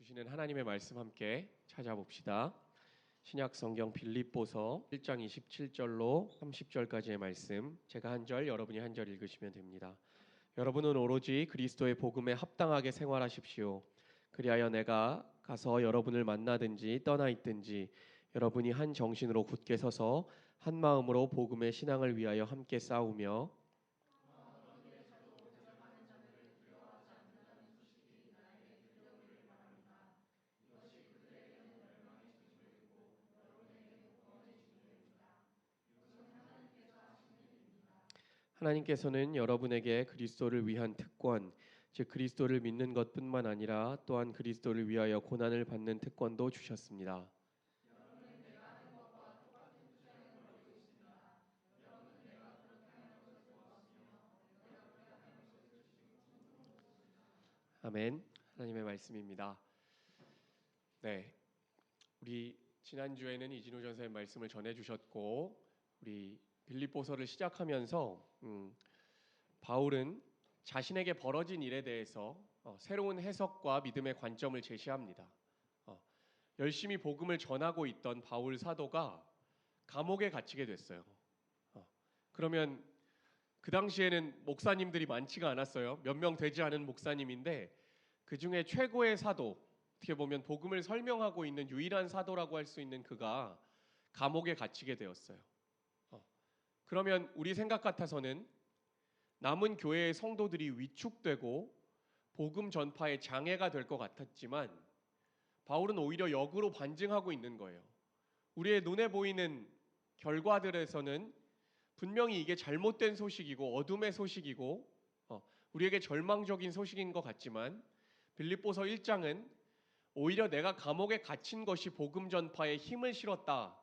주시는 하나님의 말씀 함께 찾아봅시다. 신약 성경 빌립보서 1장 27절로 30절까지의 말씀, 제가 한 절, 여러분이 한 절 읽으시면 됩니다. 여러분은 오로지 그리스도의 복음에 합당하게 생활하십시오. 그리하여 내가 가서 여러분을 만나든지 떠나 있든지 여러분이 한 정신으로 굳게 서서 한 마음으로 복음의 신앙을 위하여 함께 싸우며 하나님께서는 여러분에게 그리스도를 위한 특권, 즉 그리스도를 믿는 것뿐만 아니라 또한 그리스도를 위하여 고난을 받는 특권도 주셨습니다. 아멘. 하나님의 말씀입니다. 네, 우리 지난주에는 이진우 전사의 말씀을 전해주셨고, 우리 빌립보서를 시작하면서 바울은 자신에게 벌어진 일에 대해서 새로운 해석과 믿음의 관점을 제시합니다. 열심히 복음을 전하고 있던 바울 사도가 감옥에 갇히게 됐어요. 그러면 그 당시에는 목사님들이 많지가 않았어요. 몇 명 되지 않은 목사님인데 그 중에 최고의 사도, 어떻게 보면 복음을 설명하고 있는 유일한 사도라고 할 수 있는 그가 감옥에 갇히게 되었어요. 그러면 우리 생각 같아서는 남은 교회의 성도들이 위축되고 복음 전파에 장애가 될 것 같았지만 바울은 오히려 역으로 반증하고 있는 거예요. 우리의 눈에 보이는 결과들에서는 분명히 이게 잘못된 소식이고 어둠의 소식이고 우리에게 절망적인 소식인 것 같지만 빌립보서 1장은 오히려 내가 감옥에 갇힌 것이 복음 전파에 힘을 실었다라고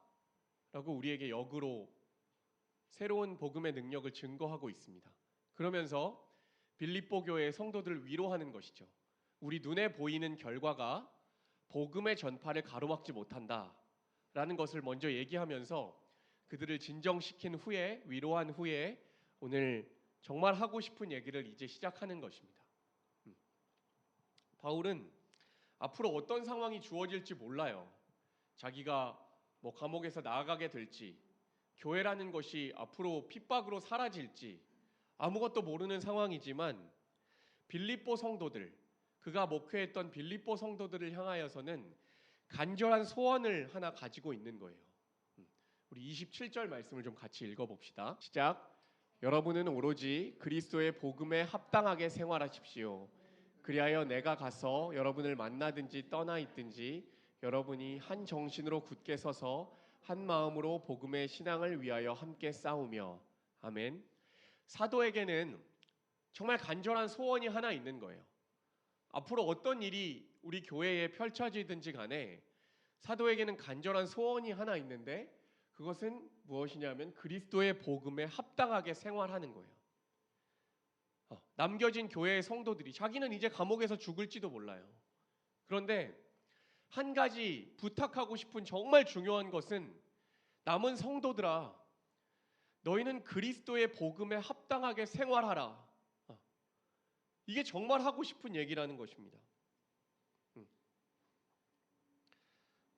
우리에게 역으로 새로운 복음의 능력을 증거하고 있습니다. 그러면서 빌립보 교회의 성도들을 위로하는 것이죠. 우리 눈에 보이는 결과가 복음의 전파를 가로막지 못한다라는 것을 먼저 얘기하면서 그들을 진정시킨 후에, 위로한 후에 오늘 정말 하고 싶은 얘기를 이제 시작하는 것입니다. 바울은 앞으로 어떤 상황이 주어질지 몰라요. 자기가 감옥에서 나아가게 될지, 교회라는 것이 앞으로 핍박으로 사라질지 아무것도 모르는 상황이지만 빌립보 성도들, 그가 목회했던 빌립보 성도들을 향하여서는 간절한 소원을 하나 가지고 있는 거예요. 우리 27절 말씀을 좀 같이 읽어봅시다. 시작. 여러분은 오로지 그리스도의 복음에 합당하게 생활하십시오. 그리하여 내가 가서 여러분을 만나든지 떠나 있든지 여러분이 한 정신으로 굳게 서서 한 마음으로 복음의 신앙을 위하여 함께 싸우며. 아멘. 사도에게는 정말 간절한 소원이 하나 있는 거예요. 앞으로 어떤 일이 우리 교회에 펼쳐지든지 간에 사도에게는 간절한 소원이 하나 있는데 그것은 무엇이냐면 그리스도의 복음에 합당하게 생활하는 거예요. 남겨진 교회의 성도들이 자기는 이제 감옥에서 죽을지도 몰라요. 그런데 한 가지 부탁하고 싶은 정말 중요한 것은 남은 성도들아, 너희는 그리스도의 복음에 합당하게 생활하라. 이게 정말 하고 싶은 얘기라는 것입니다.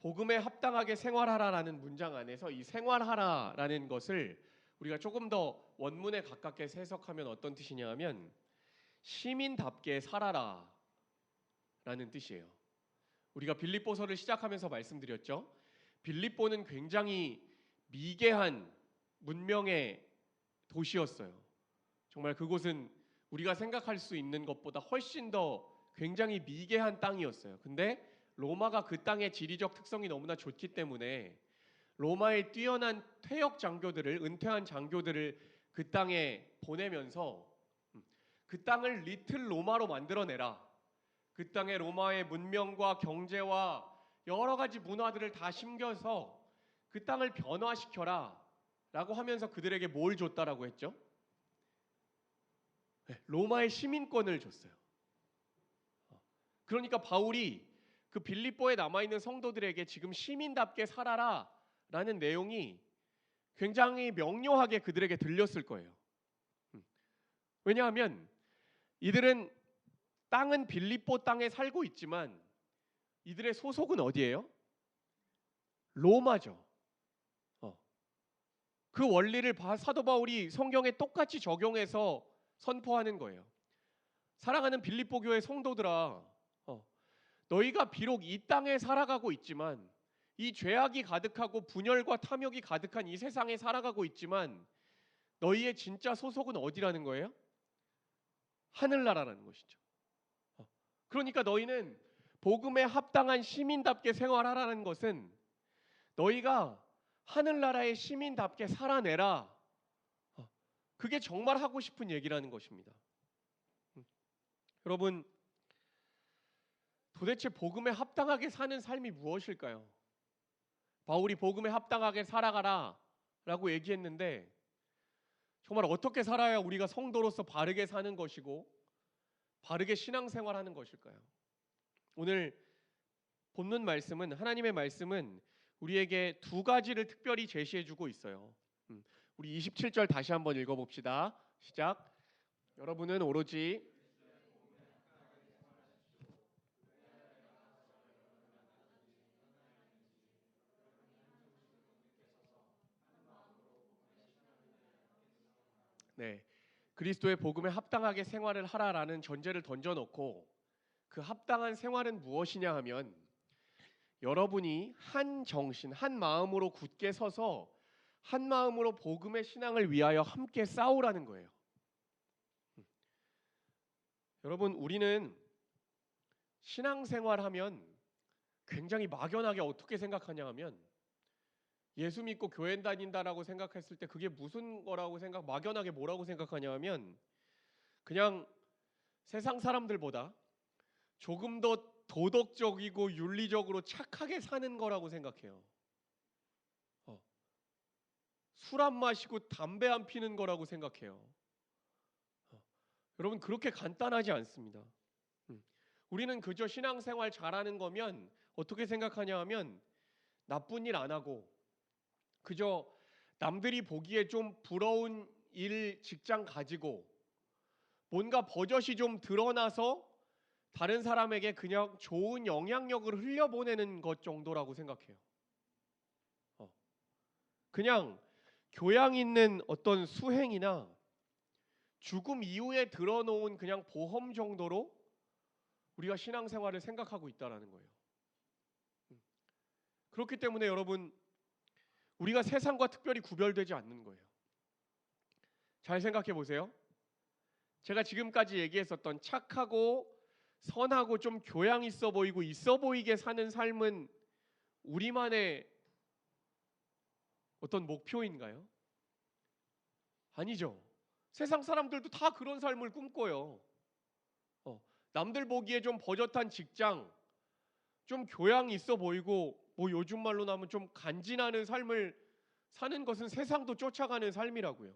복음에 합당하게 생활하라라는 문장 안에서 이 생활하라라는 것을 우리가 조금 더 원문에 가깝게 해석하면 어떤 뜻이냐 하면 시민답게 살아라 라는 뜻이에요. 우리가 빌립보서를 시작하면서 말씀드렸죠. 빌립보는 굉장히 미개한 문명의 도시였어요. 정말 그곳은 우리가 생각할 수 있는 것보다 훨씬 더 굉장히 미개한 땅이었어요. 근데 로마가 그 땅의 지리적 특성이 너무나 좋기 때문에 로마의 뛰어난 퇴역 장교들을, 은퇴한 장교들을 그 땅에 보내면서 그 땅을 리틀 로마로 만들어내라. 그 땅에 로마의 문명과 경제와 여러 가지 문화들을 다 심겨서 그 땅을 변화시켜라 라고 하면서 그들에게 뭘 줬다라고 했죠? 로마의 시민권을 줬어요. 그러니까 바울이 그 빌립보에 남아있는 성도들에게 지금 시민답게 살아라 라는 내용이 굉장히 명료하게 그들에게 들렸을 거예요. 왜냐하면 이들은 땅은 빌립보 땅에 살고 있지만 이들의 소속은 어디예요? 로마죠. 그 원리를 사도 바울이 성경에 똑같이 적용해서 선포하는 거예요. 사랑하는 빌립보 교회 성도들아, 너희가 비록 이 땅에 살아가고 있지만, 이 죄악이 가득하고 분열과 탐욕이 가득한 이 세상에 살아가고 있지만, 너희의 진짜 소속은 어디라는 거예요? 하늘나라라는 것이죠. 그러니까 너희는 복음에 합당한 시민답게 생활하라는 것은 너희가 하늘나라의 시민답게 살아내라. 그게 정말 하고 싶은 얘기라는 것입니다. 여러분, 도대체 복음에 합당하게 사는 삶이 무엇일까요? 바울이 복음에 합당하게 살아가라 라고 얘기했는데, 정말 어떻게 살아야 우리가 성도로서 바르게 사는 것이고 바르게 신앙생활하는 것일까요? 오늘 본문 말씀은, 하나님의 말씀은 우리에게 두 가지를 특별히 제시해주고 있어요. 우리 27절 다시 한번 읽어봅시다. 시작. 여러분은 오로지 그리스도의 복음에 합당하게 생활을 하라라는 전제를 던져놓고, 그 합당한 생활은 무엇이냐 하면 여러분이 한 정신, 한 마음으로 굳게 서서 한 마음으로 복음의 신앙을 위하여 함께 싸우라는 거예요. 여러분, 우리는 신앙생활하면 굉장히 막연하게 어떻게 생각하냐 하면, 예수 믿고 교회 다닌다라고 생각했을 때 그게 무슨 거라고 막연하게 뭐라고 생각하냐 하면, 그냥 세상 사람들보다 조금 더 도덕적이고 윤리적으로 착하게 사는 거라고 생각해요. 술 안 마시고 담배 안 피는 거라고 생각해요. 여러분, 그렇게 간단하지 않습니다. 우리는 그저 신앙생활 잘하는 거면 어떻게 생각하냐 하면, 나쁜 일 안 하고 그저 남들이 보기에 좀 부러운 일, 직장 가지고 뭔가 버젓이 좀 드러나서 다른 사람에게 그냥 좋은 영향력을 흘려보내는 것 정도라고 생각해요. 그냥 교양 있는 어떤 수행이나 죽음 이후에 들어놓은 그냥 보험 정도로 우리가 신앙생활을 생각하고 있다는 거예요. 그렇기 때문에 여러분, 우리가 세상과 특별히 구별되지 않는 거예요. 잘 생각해 보세요. 제가 지금까지 얘기했었던 착하고 선하고 좀 교양 있어 보이고 있어 보이게 사는 삶은 우리만의 어떤 목표인가요? 아니죠. 세상 사람들도 다 그런 삶을 꿈꿔요. 남들 보기에 좀 버젓한 직장, 좀 교양 있어 보이고 뭐 요즘 말로 나면 좀 간지나는 삶을 사는 것은 세상도 쫓아가는 삶이라고요.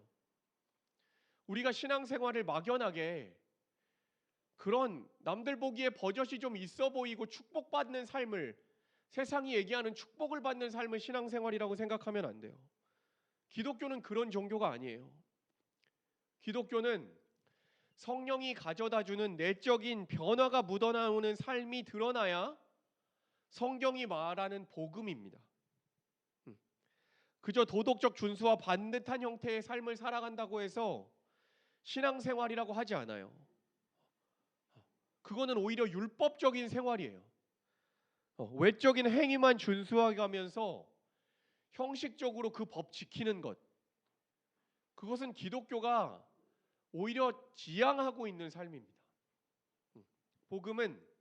우리가 신앙생활을 막연하게 그런 남들 보기에 버젓이 좀 있어 보이고 축복받는 삶을, 세상이 얘기하는 축복을 받는 삶을 신앙생활이라고 생각하면 안 돼요. 기독교는 그런 종교가 아니에요. 기독교는 성령이 가져다주는 내적인 변화가 묻어나오는 삶이 드러나야 성경이 말하는 복음입니다. 그저 도덕적 준수와 반듯한 형태의 삶을 살아간다고 해서 신앙생활이라고 하지 않아요. 그거는 오히려 율법적인 생활이에요. 외적인 행위만 준수하게 하면서 형식적으로 그 법 지키는 것, 그것은 기독교가 오히려 지향하고 있는 삶입니다. 복음은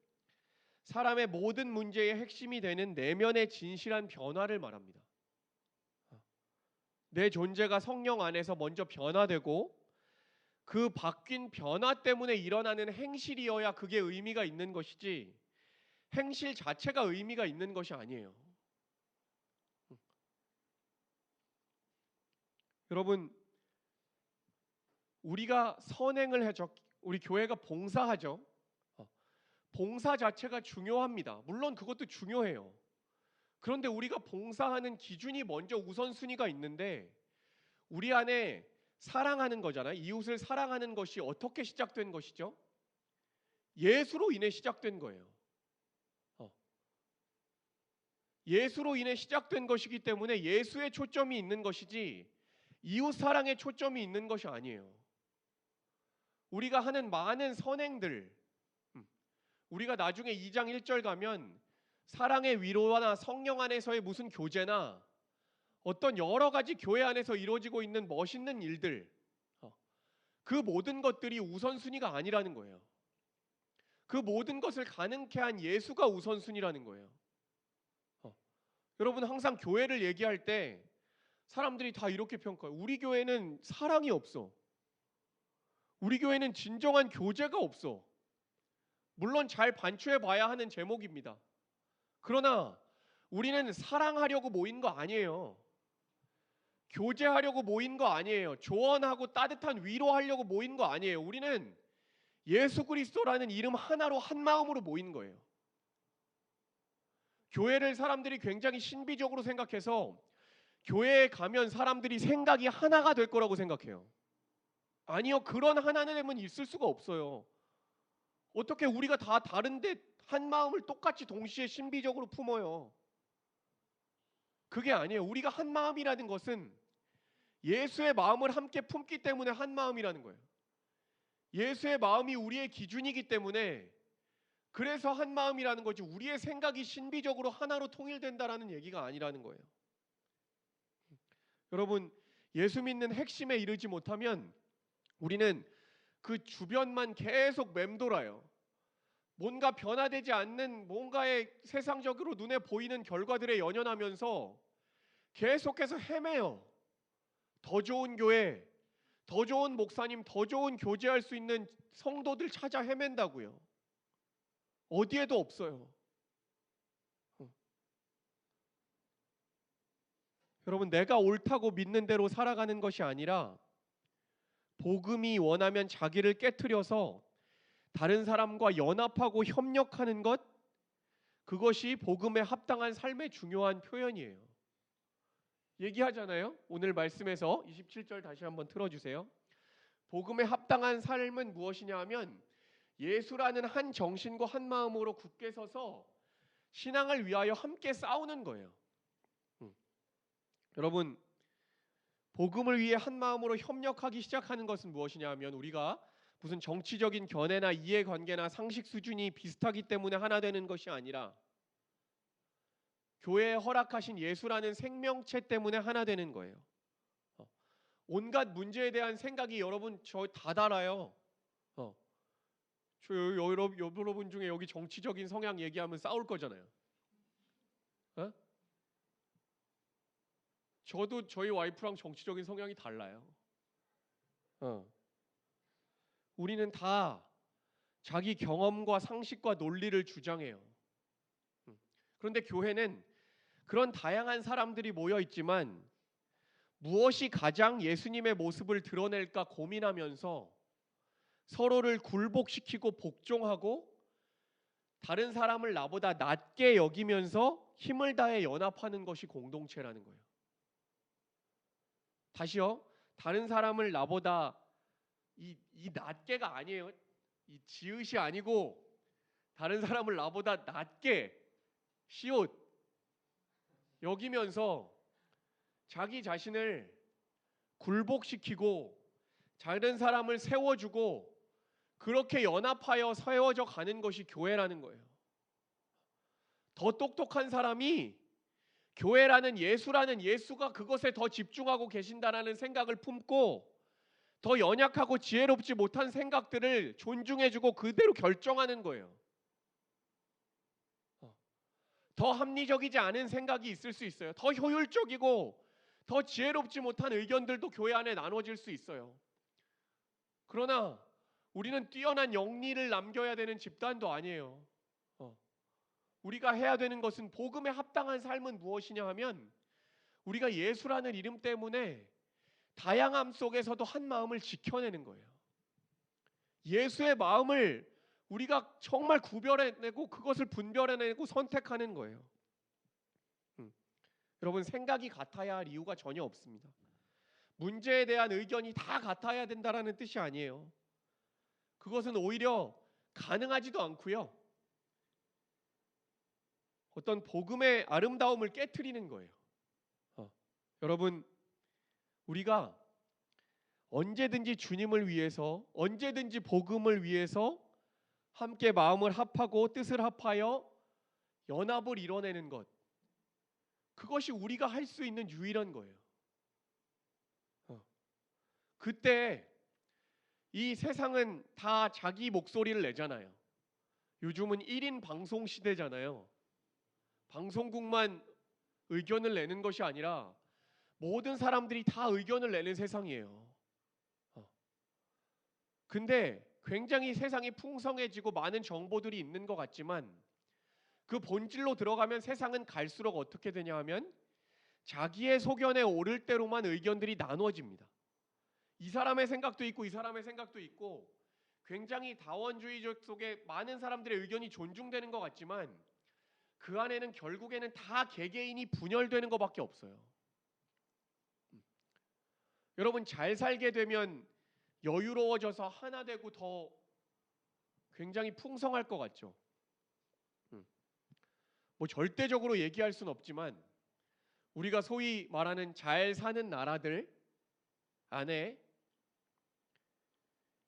사람의 모든 문제의 핵심이 되는 내면의 진실한 변화를 말합니다. 내 존재가 성령 안에서 먼저 변화되고 그 바뀐 변화 때문에 일어나는 행실이어야 그게 의미가 있는 것이지, 행실 자체가 의미가 있는 것이 아니에요. 여러분, 우리가 선행을 하죠. 우리 교회가 봉사하죠. 봉사 자체가 중요합니다. 물론 그것도 중요해요. 그런데 우리가 봉사하는 기준이 먼저 우선순위가 있는데, 우리 안에 사랑하는 거잖아요. 이웃을 사랑하는 것이 어떻게 시작된 것이죠? 예수로 인해 시작된 거예요. 예수로 인해 시작된 것이기 때문에 예수의 초점이 있는 것이지 이웃 사랑의 초점이 있는 것이 아니에요. 우리가 하는 많은 선행들, 우리가 나중에 2장 1절 가면 사랑의 위로나 성령 안에서의 무슨 교제나 어떤 여러 가지 교회 안에서 이루어지고 있는 멋있는 일들, 그 모든 것들이 우선순위가 아니라는 거예요. 그 모든 것을 가능케 한 예수가 우선순위라는 거예요. 여러분, 항상 교회를 얘기할 때 사람들이 다 이렇게 평가해요. 우리 교회는 사랑이 없어. 우리 교회는 진정한 교제가 없어. 물론 잘 반추해 봐야 하는 제목입니다. 그러나 우리는 사랑하려고 모인 거 아니에요. 교제하려고 모인 거 아니에요. 조언하고 따뜻한 위로하려고 모인 거 아니에요. 우리는 예수 그리스도라는 이름 하나로 한 마음으로 모인 거예요. 교회를 사람들이 굉장히 신비적으로 생각해서 교회에 가면 사람들이 생각이 하나가 될 거라고 생각해요. 아니요, 그런 하나됨은 있을 수가 없어요. 어떻게 우리가 다 다른데 한 마음을 똑같이 동시에 신비적으로 품어요? 그게 아니에요. 우리가 한 마음이라는 것은 예수의 마음을 함께 품기 때문에 한 마음이라는 거예요. 예수의 마음이 우리의 기준이기 때문에 그래서 한 마음이라는 거지, 우리의 생각이 신비적으로 하나로 통일된다라는 얘기가 아니라는 거예요. 여러분, 예수 믿는 핵심에 이르지 못하면 우리는 그 주변만 계속 맴돌아요. 뭔가 변화되지 않는 뭔가의 세상적으로 눈에 보이는 결과들에 연연하면서 계속해서 헤매요. 더 좋은 교회, 더 좋은 목사님, 더 좋은 교제할 수 있는 성도들 찾아 헤맨다고요. 어디에도 없어요. 여러분, 내가 옳다고 믿는 대로 살아가는 것이 아니라 복음이 원하면 자기를 깨트려서 다른 사람과 연합하고 협력하는 것, 그것이 복음에 합당한 삶의 중요한 표현이에요. 얘기하잖아요. 오늘 말씀에서 27절 다시 한번 틀어주세요. 복음에 합당한 삶은 무엇이냐 하면 예수라는 한 정신과 한 마음으로 굳게 서서 신앙을 위하여 함께 싸우는 거예요. 여러분, 복음을 위해 한 마음으로 협력하기 시작하는 것은 무엇이냐 하면 우리가 무슨 정치적인 견해나 이해관계나 상식 수준이 비슷하기 때문에 하나 되는 것이 아니라 교회에 허락하신 예수라는 생명체 때문에 하나 되는 거예요. 온갖 문제에 대한 생각이 여러분 저 다 달아요. 저 여러분 중에 여기 정치적인 성향 얘기하면 싸울 거잖아요. 저도 저희 와이프랑 정치적인 성향이 달라요. 우리는 다 자기 경험과 상식과 논리를 주장해요. 그런데 교회는 그런 다양한 사람들이 모여 있지만 무엇이 가장 예수님의 모습을 드러낼까 고민하면서 서로를 굴복시키고 복종하고 다른 사람을 나보다 낮게 여기면서 힘을 다해 연합하는 것이 공동체라는 거예요. 다시요. 다른 사람을 나보다 이 낮게가 아니에요. 이 지읒이 아니고 다른 사람을 나보다 낮게 시옷 여기면서 자기 자신을 굴복시키고 다른 사람을 세워주고 그렇게 연합하여 세워져 가는 것이 교회라는 거예요. 더 똑똑한 사람이 교회라는 예수라는 예수가 그것에 더 집중하고 계신다라는 생각을 품고 더 연약하고 지혜롭지 못한 생각들을 존중해주고 그대로 결정하는 거예요. 더 합리적이지 않은 생각이 있을 수 있어요. 더 효율적이고 더 지혜롭지 못한 의견들도 교회 안에 나눠질 수 있어요. 그러나 우리는 뛰어난 영리를 남겨야 되는 집단도 아니에요. 우리가 해야 되는 것은 복음에 합당한 삶은 무엇이냐 하면 우리가 예수라는 이름 때문에 다양함 속에서도 한 마음을 지켜내는 거예요. 예수의 마음을 우리가 정말 구별해내고 그것을 분별해내고 선택하는 거예요. 여러분, 생각이 같아야 할 이유가 전혀 없습니다. 문제에 대한 의견이 다 같아야 된다라는 뜻이 아니에요. 그것은 오히려 가능하지도 않고요. 어떤 복음의 아름다움을 깨트리는 거예요. 여러분, 우리가 언제든지 주님을 위해서, 언제든지 복음을 위해서 함께 마음을 합하고 뜻을 합하여 연합을 이뤄내는 것, 그것이 우리가 할 수 있는 유일한 거예요. 그때 이 세상은 다 자기 목소리를 내잖아요. 요즘은 1인 방송 시대잖아요. 방송국만 의견을 내는 것이 아니라 모든 사람들이 다 의견을 내는 세상이에요. 근데 굉장히 세상이 풍성해지고 많은 정보들이 있는 것 같지만 그 본질로 들어가면 세상은 갈수록 어떻게 되냐 하면 자기의 소견에 오를 대로만 의견들이 나누어집니다. 이 사람의 생각도 있고 이 사람의 생각도 있고 굉장히 다원주의적 속에 많은 사람들의 의견이 존중되는 것 같지만 그 안에는 결국에는 다 개개인이 분열되는 것밖에 없어요. 여러분, 잘 살게 되면 여유로워져서 하나 되고 더 굉장히 풍성할 것 같죠. 뭐 절대적으로 얘기할 수는 없지만 우리가 소위 말하는 잘 사는 나라들 안에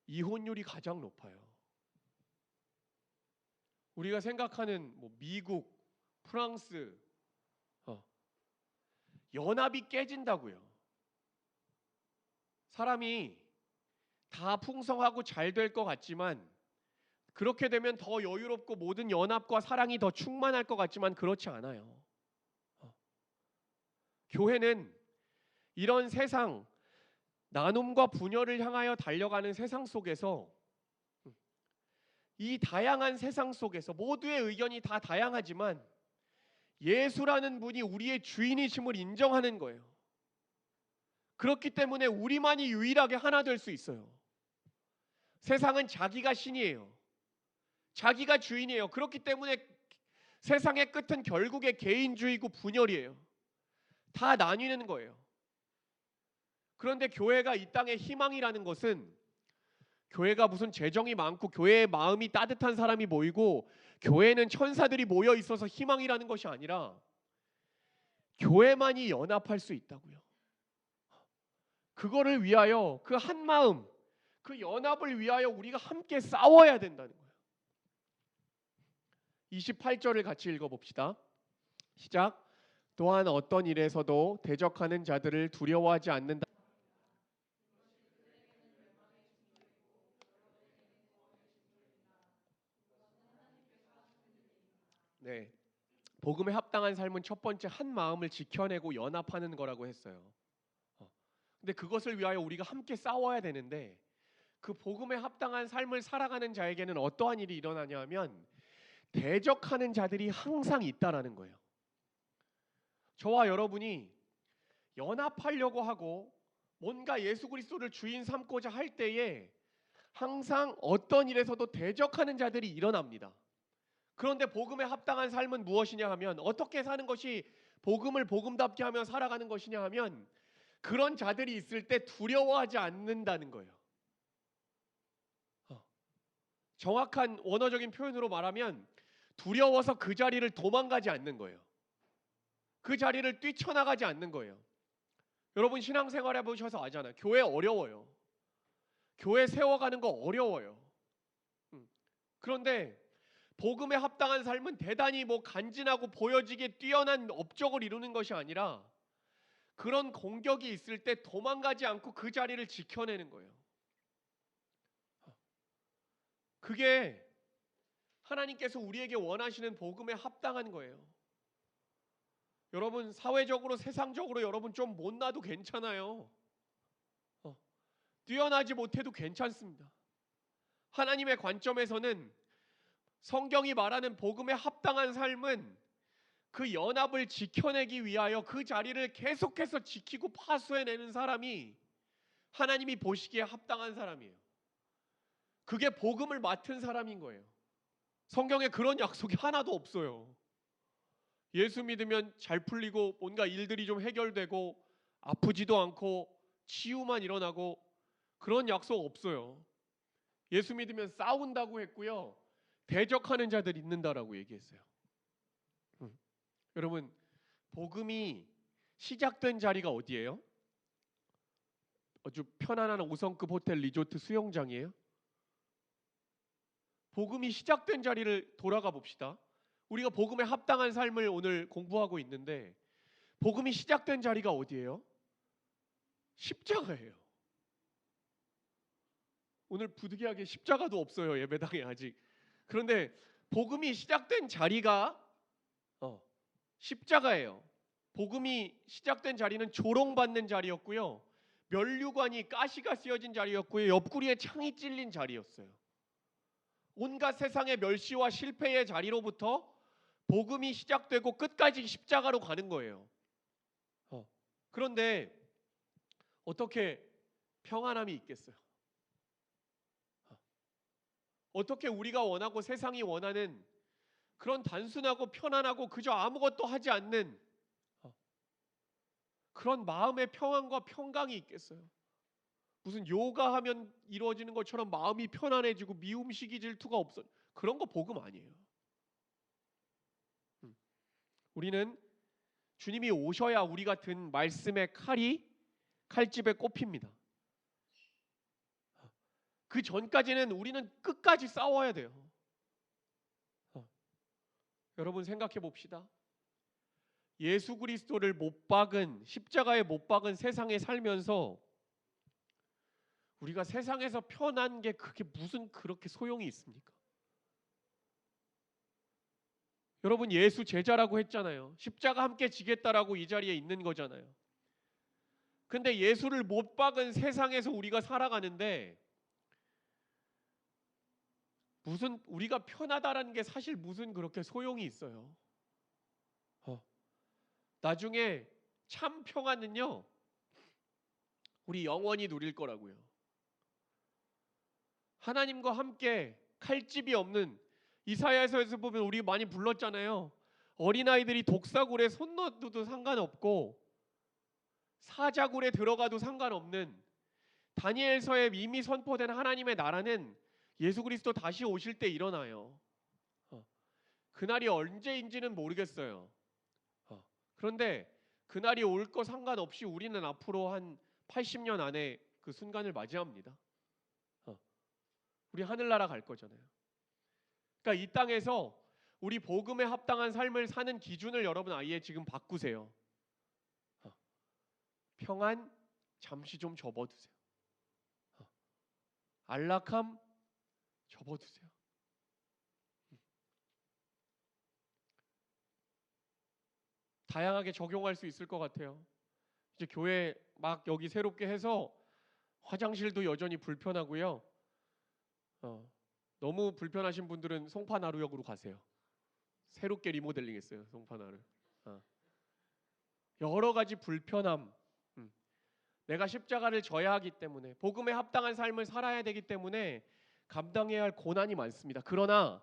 이혼율이 가장 높아요. 우리가 생각하는 뭐 미국, 프랑스, 연합이 깨진다고요. 사람이 다 풍성하고 잘 될 것 같지만 그렇게 되면 더 여유롭고 모든 연합과 사랑이 더 충만할 것 같지만 그렇지 않아요. 교회는 이런 세상, 나눔과 분열을 향하여 달려가는 세상 속에서 이 다양한 세상 속에서 모두의 의견이 다 다양하지만 예수라는 분이 우리의 주인이심을 인정하는 거예요. 그렇기 때문에 우리만이 유일하게 하나 될 수 있어요. 세상은 자기가 신이에요. 자기가 주인이에요. 그렇기 때문에 세상의 끝은 결국에 개인주의고 분열이에요. 다 나뉘는 거예요. 그런데 교회가 이 땅의 희망이라는 것은 교회가 무슨 재정이 많고 교회의 마음이 따뜻한 사람이 모이고 교회는 천사들이 모여 있어서 희망이라는 것이 아니라 교회만이 연합할 수 있다고요. 그거를 위하여 그 한 마음, 그 연합을 위하여 우리가 함께 싸워야 된다는 거예요. 28절을 같이 읽어봅시다. 시작. 또한 어떤 일에서도 대적하는 자들을 두려워하지 않는다. 네, 복음에 합당한 삶은 첫 번째 한 마음을 지켜내고 연합하는 거라고 했어요. 근데 그것을 위하여 우리가 함께 싸워야 되는데 그 복음에 합당한 삶을 살아가는 자에게는 어떠한 일이 일어나냐 하면 대적하는 자들이 항상 있다라는 거예요. 저와 여러분이 연합하려고 하고 뭔가 예수 그리스도를 주인 삼고자 할 때에 항상 어떤 일에서도 대적하는 자들이 일어납니다. 그런데 복음에 합당한 삶은 무엇이냐 하면 어떻게 사는 것이 복음을 복음답게 하며 살아가는 것이냐 하면 그런 자들이 있을 때 두려워하지 않는다는 거예요. 정확한 원어적인 표현으로 말하면 두려워서 그 자리를 도망가지 않는 거예요. 그 자리를 뛰쳐나가지 않는 거예요. 여러분 신앙생활 해보셔서 아잖아요. 교회 어려워요. 교회 세워가는 거 어려워요. 그런데 복음에 합당한 삶은 대단히 뭐 간지나고 보여지게 뛰어난 업적을 이루는 것이 아니라 그런 공격이 있을 때 도망가지 않고 그 자리를 지켜내는 거예요. 그게 하나님께서 우리에게 원하시는 복음에 합당한 거예요. 여러분 사회적으로 세상적으로 여러분 좀 못나도 괜찮아요. 뛰어나지 못해도 괜찮습니다. 하나님의 관점에서는 성경이 말하는 복음에 합당한 삶은 그 연합을 지켜내기 위하여 그 자리를 계속해서 지키고 파수해내는 사람이 하나님이 보시기에 합당한 사람이에요. 그게 복음을 맡은 사람인 거예요. 성경에 그런 약속이 하나도 없어요. 예수 믿으면 잘 풀리고 뭔가 일들이 좀 해결되고 아프지도 않고 치유만 일어나고 그런 약속 없어요. 예수 믿으면 싸운다고 했고요. 대적하는 자들 있는다라고 얘기했어요. 여러분, 복음이 시작된 자리가 어디예요? 아주 편안한 5성급 호텔 리조트 수영장이에요? 복음이 시작된 자리를 돌아가 봅시다. 우리가 복음에 합당한 삶을 오늘 공부하고 있는데 복음이 시작된 자리가 어디예요? 십자가예요. 오늘 부득이하게 십자가도 없어요, 예배당에 아직. 그런데 복음이 시작된 자리가 십자가예요. 복음이 시작된 자리는 조롱받는 자리였고요, 면류관이 가시가 쓰여진 자리였고요, 옆구리에 창이 찔린 자리였어요. 온갖 세상의 멸시와 실패의 자리로부터 복음이 시작되고 끝까지 십자가로 가는 거예요. 그런데 어떻게 평안함이 있겠어요? 어떻게 우리가 원하고 세상이 원하는 그런 단순하고 편안하고 그저 아무것도 하지 않는 그런 마음의 평안과 평강이 있겠어요? 무슨 요가하면 이루어지는 것처럼 마음이 편안해지고 미움시기 질투가 없어, 그런 거 복음 아니에요. 우리는 주님이 오셔야 우리가 든 말씀의 칼집에 꼽힙니다. 그 전까지는 우리는 끝까지 싸워야 돼요. 여러분 생각해 봅시다. 예수 그리스도를 못 박은, 십자가에 못 박은 세상에 살면서 우리가 세상에서 편한 게 그게 무슨 그렇게 소용이 있습니까? 여러분, 예수 제자라고 했잖아요. 십자가 함께 지겠다라고 이 자리에 있는 거잖아요. 근데 예수를 못 박은 세상에서 우리가 살아가는데 무슨 우리가 편하다라는 게 사실 무슨 그렇게 소용이 있어요? 나중에 참 평안은요, 우리 영원히 누릴 거라고요. 하나님과 함께 칼집이 없는, 이사야서에서 보면 우리 많이 불렀잖아요. 어린아이들이 독사굴에 손 넣어도 상관없고 사자굴에 들어가도 상관없는 다니엘서에 이미 선포된 하나님의 나라는 예수 그리스도 다시 오실 때 일어나요. 그날이 언제인지는 모르겠어요. 그런데 그날이 올 거 상관없이 우리는 앞으로 한 80년 안에 그 순간을 맞이합니다. 우리 하늘나라 갈 거잖아요. 그러니까 이 땅에서 우리 복음에 합당한 삶을 사는 기준을 여러분 아예 지금 바꾸세요. 평안 잠시 좀 접어두세요. 안락함 접어두세요. 다양하게 적용할 수 있을 것 같아요. 이제 교회 막 여기 새롭게 해서 화장실도 여전히 불편하고요. 너무 불편하신 분들은 송파나루역으로 가세요. 새롭게 리모델링했어요, 송파나루. 여러 가지 불편함, 내가 십자가를 져야 하기 때문에, 복음에 합당한 삶을 살아야 되기 때문에 감당해야 할 고난이 많습니다. 그러나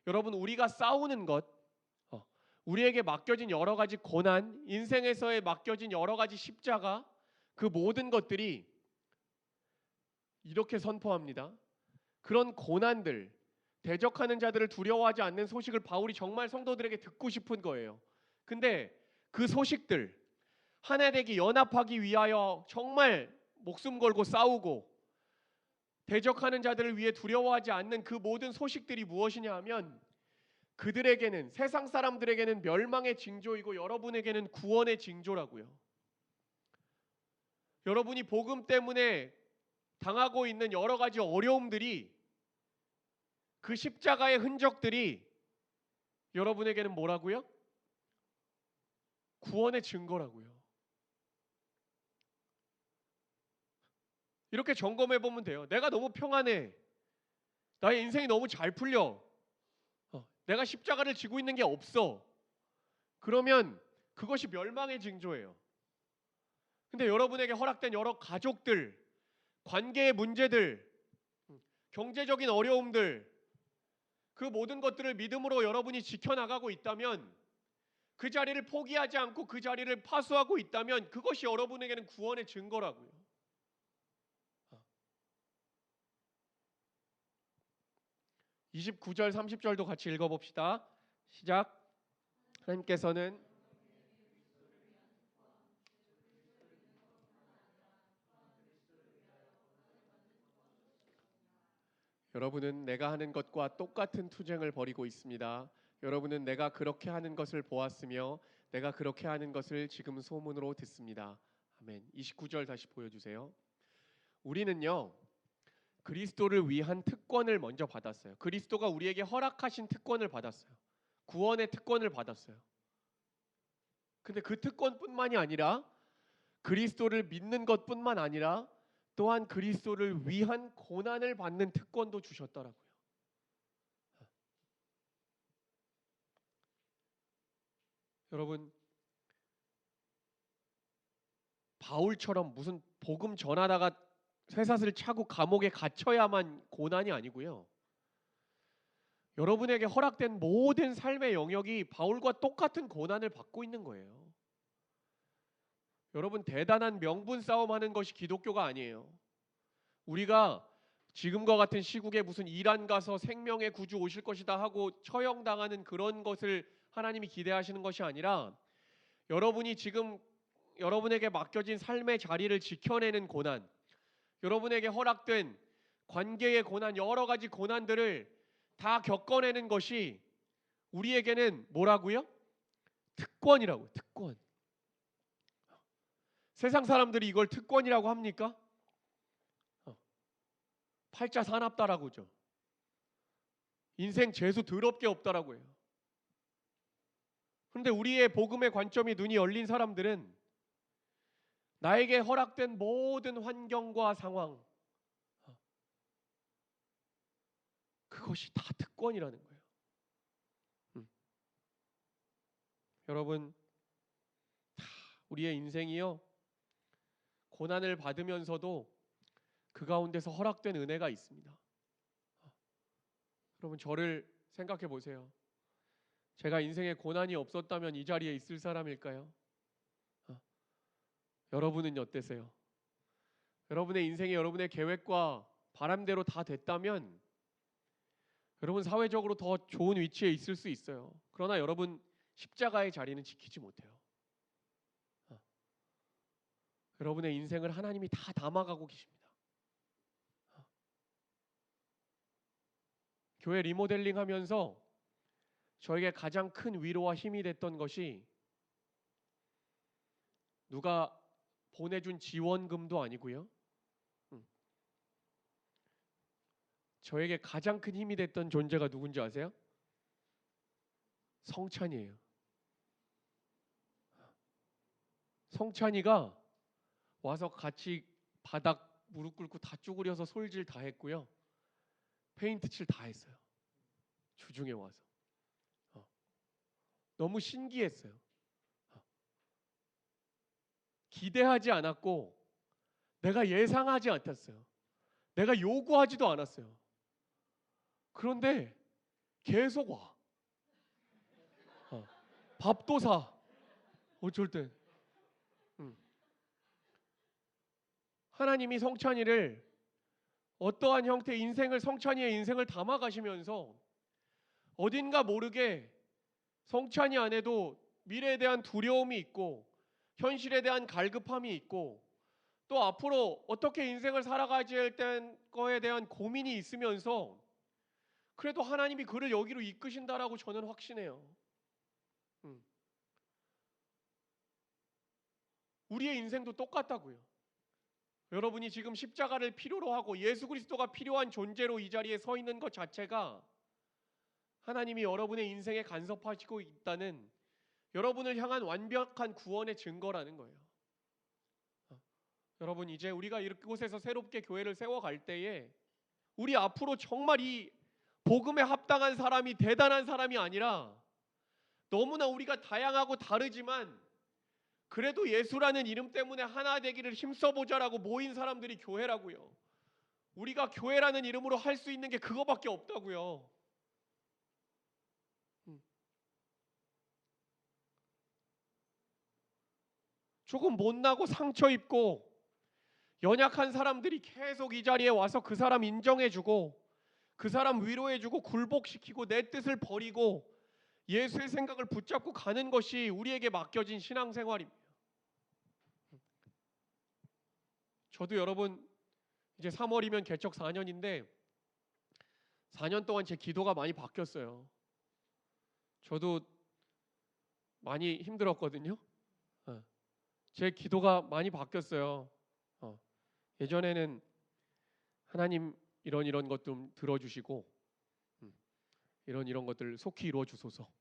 여러분, 우리가 싸우는 것, 우리에게 맡겨진 여러 가지 고난, 인생에서의 맡겨진 여러 가지 십자가, 그 모든 것들이 이렇게 선포합니다. 그런 고난들, 대적하는 자들을 두려워하지 않는 소식을 바울이 정말 성도들에게 듣고 싶은 거예요. 근데 그 소식들, 하나 되기 연합하기 위하여 정말 목숨 걸고 싸우고 대적하는 자들을 위해 두려워하지 않는 그 모든 소식들이 무엇이냐 하면 그들에게는, 세상 사람들에게는 멸망의 징조이고 여러분에게는 구원의 징조라고요. 여러분이 복음 때문에 당하고 있는 여러 가지 어려움들이, 그 십자가의 흔적들이 여러분에게는 뭐라고요? 구원의 증거라고요. 이렇게 점검해 보면 돼요. 내가 너무 평안해. 나의 인생이 너무 잘 풀려. 내가 십자가를 지고 있는 게 없어. 그러면 그것이 멸망의 징조예요. 근데 여러분에게 허락된 여러 가족들, 관계의 문제들, 경제적인 어려움들, 그 모든 것들을 믿음으로 여러분이 지켜나가고 있다면, 그 자리를 포기하지 않고 그 자리를 파수하고 있다면 그것이 여러분에게는 구원의 증거라고요. 29절 30절도 같이 읽어봅시다. 시작. 하나님께서는 여러분은 내가 하는 것과 똑같은 투쟁을 벌이고 있습니다. 여러분은 내가 그렇게 하는 것을 보았으며 내가 그렇게 하는 것을 지금 소문으로 듣습니다. 아멘. 29절 다시 보여주세요. 우리는요, 그리스도를 위한 특권을 먼저 받았어요. 그리스도가 우리에게 허락하신 특권을 받았어요. 구원의 특권을 받았어요. 근데 그 특권뿐만이 아니라 그리스도를 믿는 것뿐만 아니라 또한 그리스도를 위한 고난을 받는 특권도 주셨더라고요. 여러분, 바울처럼 무슨 복음 전하다가 쇠사슬 차고 감옥에 갇혀야만 고난이 아니고요. 여러분에게 허락된 모든 삶의 영역이 바울과 똑같은 고난을 받고 있는 거예요. 여러분, 대단한 명분 싸움하는 것이 기독교가 아니에요. 우리가 지금과 같은 시국에 무슨 이란 가서 생명의 구주 오실 것이다 하고 처형당하는 그런 것을 하나님이 기대하시는 것이 아니라 여러분이 지금 여러분에게 맡겨진 삶의 자리를 지켜내는 고난, 여러분에게 허락된 관계의 고난, 여러 가지 고난들을 다 겪어내는 것이 우리에게는 뭐라고요? 특권이라고요. 특권. 세상 사람들이 이걸 특권이라고 합니까? 팔자 사납다라고죠. 인생 재수 더럽게 없다라고 해요. 그런데 우리의 복음의 관점이 눈이 열린 사람들은 나에게 허락된 모든 환경과 상황, 그것이 다 특권이라는 거예요. 여러분, 우리의 인생이요, 고난을 받으면서도 그 가운데서 허락된 은혜가 있습니다. 여러분, 저를 생각해 보세요. 제가 인생에 고난이 없었다면 이 자리에 있을 사람일까요? 여러분은 어떠세요? 여러분의 인생이 여러분의 계획과 바람대로 다 됐다면 여러분 사회적으로 더 좋은 위치에 있을 수 있어요. 그러나 여러분 십자가의 자리는 지키지 못해요. 여러분의 인생을 하나님이 다 담아가고 계십니다. 교회 리모델링 하면서 저에게 가장 큰 위로와 힘이 됐던 것이 누가 보내준 지원금도 아니고요. 저에게 가장 큰 힘이 됐던 존재가 누군지 아세요? 성찬이에요. 성찬이가 와서 같이 바닥 무릎 꿇고 다 쪼그려서 솔질 다 했고요. 페인트 칠 다 했어요. 주중에 와서. 너무 신기했어요. 기대하지 않았고 내가 예상하지 않았어요. 내가 요구하지도 않았어요. 그런데 계속 와. 밥도 사. 어쩔 땐. 하나님이 성찬이를 어떠한 형태의 인생을, 성찬이의 인생을 담아가시면서 어딘가 모르게 성찬이 안에도 미래에 대한 두려움이 있고 현실에 대한 갈급함이 있고 또 앞으로 어떻게 인생을 살아가야 할 거에 대한 고민이 있으면서 그래도 하나님이 그를 여기로 이끄신다라고 저는 확신해요. 우리의 인생도 똑같다고요. 여러분이 지금 십자가를 필요로 하고 예수 그리스도가 필요한 존재로 이 자리에 서 있는 것 자체가 하나님이 여러분의 인생에 간섭하시고 있다는, 여러분을 향한 완벽한 구원의 증거라는 거예요. 여러분, 이제 우리가 이곳에서 새롭게 교회를 세워갈 때에 우리 앞으로 정말 이 복음에 합당한 사람이, 대단한 사람이 아니라 너무나 우리가 다양하고 다르지만 그래도 예수라는 이름 때문에 하나 되기를 힘써보자라고 모인 사람들이 교회라고요. 우리가 교회라는 이름으로 할 수 있는 게 그거밖에 없다고요. 조금 못나고 상처 입고 연약한 사람들이 계속 이 자리에 와서 그 사람 인정해주고 그 사람 위로해주고 굴복시키고 내 뜻을 버리고 예수의 생각을 붙잡고 가는 것이 우리에게 맡겨진 신앙생활입니다. 저도 여러분 이제 3월이면 개척 4년인데 4년 동안 제 기도가 많이 바뀌었어요. 저도 많이 힘들었거든요. 제 기도가 많이 바뀌었어요. 예전에는 하나님 이런 것 좀 들어주시고 이런 것들 속히 이루어 주소서,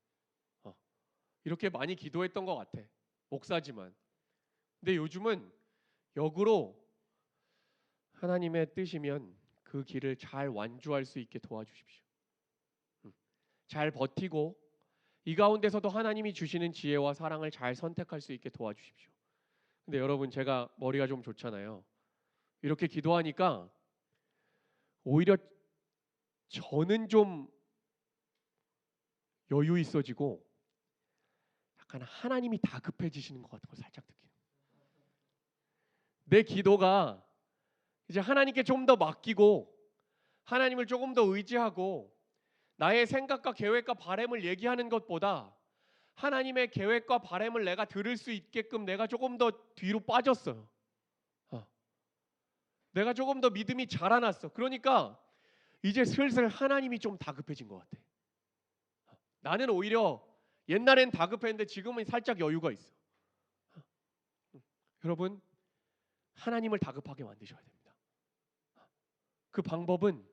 이렇게 많이 기도했던 것 같아. 목사지만. 근데 요즘은 역으로 하나님의 뜻이면 그 길을 잘 완주할 수 있게 도와주십시오. 잘 버티고 이 가운데서도 하나님이 주시는 지혜와 사랑을 잘 선택할 수 있게 도와주십시오. 근데 여러분, 제가 머리가 좀 좋잖아요. 이렇게 기도하니까 오히려 저는 좀 여유 있어지고 약간 하나님이 다급해지시는 것 같은 걸 살짝 느끼는. 내 기도가 이제 하나님께 좀 더 맡기고 하나님을 조금 더 의지하고 나의 생각과 계획과 바람을 얘기하는 것보다 하나님의 계획과 바람을 내가 들을 수 있게끔 내가 조금 더 뒤로 빠졌어요. 내가 조금 더 믿음이 자라났어. 그러니까 이제 슬슬 하나님이 좀 다급해진 것 같아. 나는 오히려 옛날엔 다급했는데 지금은 살짝 여유가 있어. 여러분, 하나님을 다급하게 만드셔야 됩니다. 그 방법은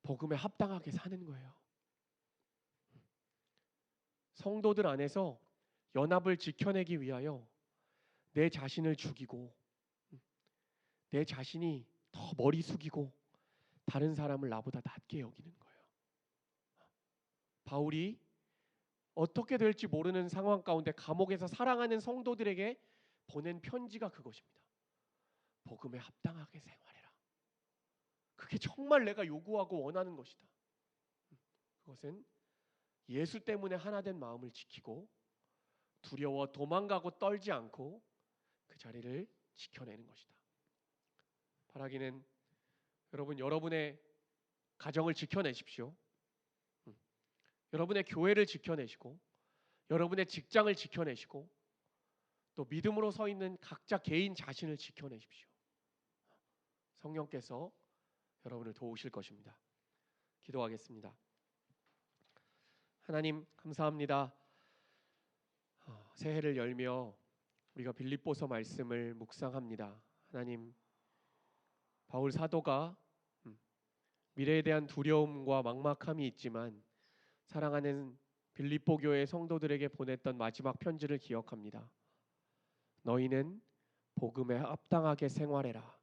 복음에 합당하게 사는 거예요. 성도들 안에서 연합을 지켜내기 위하여 내 자신을 죽이고 내 자신이 더 머리 숙이고 다른 사람을 나보다 낮게 여기는 거예요. 바울이 어떻게 될지 모르는 상황 가운데 감옥에서 사랑하는 성도들에게 보낸 편지가 그것입니다. 복음에 합당하게 생활해라. 그게 정말 내가 요구하고 원하는 것이다. 그것은 예수 때문에 하나 된 마음을 지키고 두려워 도망가고 떨지 않고 그 자리를 지켜내는 것이다. 바라기는 여러분, 여러분의 가정을 지켜내십시오. 여러분의 교회를 지켜내시고 여러분의 직장을 지켜내시고 또 믿음으로 서 있는 각자 개인 자신을 지켜내십시오. 성령께서 여러분을 도우실 것입니다. 기도하겠습니다. 하나님, 감사합니다. 새해를 열며 우리가 빌립보서 말씀을 묵상합니다. 하나님, 바울 사도가 미래에 대한 두려움과 막막함이 있지만 사랑하는 빌립보 교회 성도들에게 보냈던 마지막 편지를 기억합니다. 너희는 복음에 합당하게 생활해라.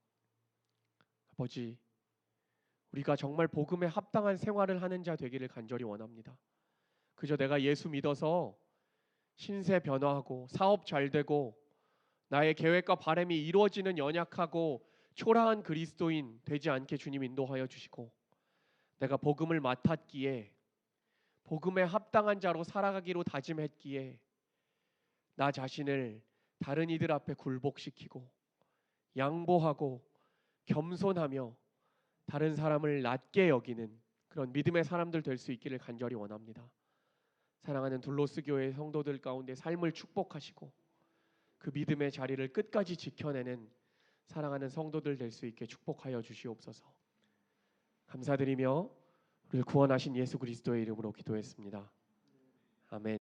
아버지, 우리가 정말 복음에 합당한 생활을 하는 자 되기를 간절히 원합니다. 그저 내가 예수 믿어서 신세 변화하고 사업 잘 되고 나의 계획과 바람이 이루어지는 연약하고 초라한 그리스도인 되지 않게 주님 인도하여 주시고 내가 복음을 맡았기에 복음에 합당한 자로 살아가기로 다짐했기에 나 자신을 다른 이들 앞에 굴복시키고 양보하고 겸손하며 다른 사람을 낮게 여기는 그런 믿음의 사람들 될 수 있기를 간절히 원합니다. 사랑하는 둘로스 교회 성도들 가운데 삶을 축복하시고 그 믿음의 자리를 끝까지 지켜내는 사랑하는 성도들 될 수 있게 축복하여 주시옵소서. 감사드리며 우리를 구원하신 예수 그리스도의 이름으로 기도했습니다. 아멘.